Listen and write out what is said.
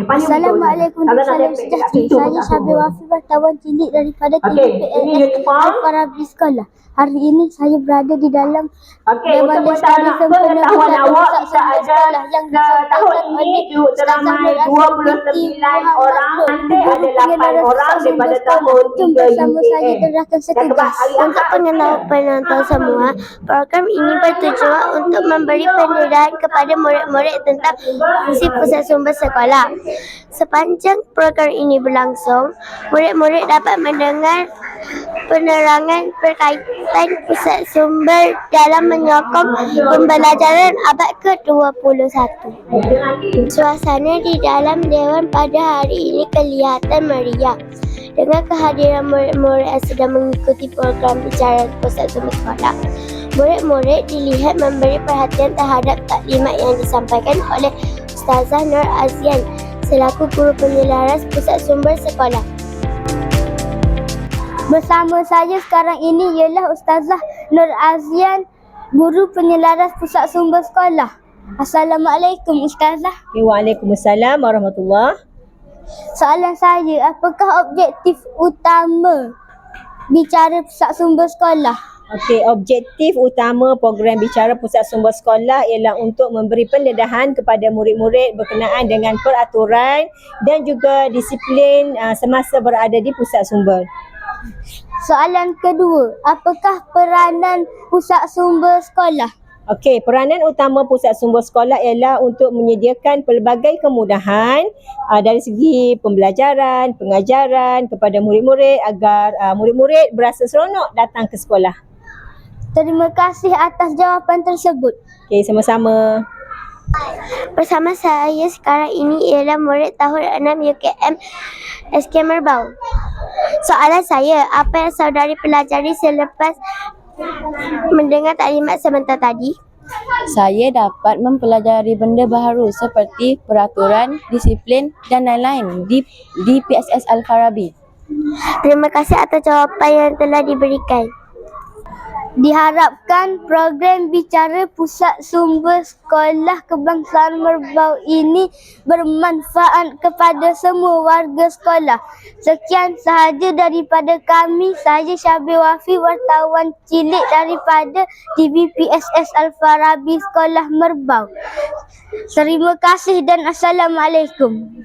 Assalamualaikum warahmatullahi wabarakatuh. Saya Syabir Wafi, wartawan cilik daripada TVPLS Al-Farabi Sekolah. Hari ini saya berada di dalam Dewan Lestari Sempena Pusat Sumber Sekolah yang disampaikan oleh Ustazah Nur Azyan orang. Nanti ada 8 orang daripada tahun 3 bersama saya Gerakan Setegas. Untuk penonton semua, program ini bertujuan untuk memberi pendidikan kepada murid-murid tentang fungsi pusat sumber sekolah. Sepanjang program ini berlangsung, murid-murid dapat mendengar penerangan berkaitan pusat sumber dalam menyokong pembelajaran abad ke-21. Suasana di dalam Dewan pada hari ini kelihatan meriah dengan kehadiran murid-murid yang sedang mengikuti program bicara pusat sumber sekolah. Murid-murid dilihat memberi perhatian terhadap taklimat yang disampaikan oleh Ustazah Nur Azyan selaku guru penyelaras pusat sumber sekolah. Bersama saya sekarang ini ialah Ustazah Nur Azyan, guru penyelaras pusat sumber sekolah. Assalamualaikum Ustazah. Waalaikumsalam warahmatullahi. Soalan saya, apakah objektif utama bicara pusat sumber sekolah? Okey, objektif utama program bicara pusat sumber sekolah ialah untuk memberi pendedahan kepada murid-murid berkenaan dengan peraturan dan juga disiplin semasa berada di pusat sumber. Soalan kedua, apakah peranan pusat sumber sekolah? Okey, peranan utama pusat sumber sekolah ialah untuk menyediakan pelbagai kemudahan dari segi pembelajaran, pengajaran kepada murid-murid agar murid-murid berasa seronok datang ke sekolah. Terima kasih atas jawapan tersebut. Okey, sama-sama. Bersama saya sekarang ini ialah murid tahun 6 UKM SK Merbau. Soalan saya, apa yang saudari pelajari selepas mendengar taklimat sebentar tadi? Saya dapat mempelajari benda baharu seperti peraturan, disiplin dan lain-lain di PSS Al-Farabi. Terima kasih atas jawapan yang telah diberikan. Diharapkan program bicara pusat sumber sekolah kebangsaan Merbau ini bermanfaat kepada semua warga sekolah. Sekian sahaja daripada kami. Saya Syabir Wafi, wartawan cilik daripada TVPSS Al-Farabi Sekolah Merbau. Terima kasih dan Assalamualaikum.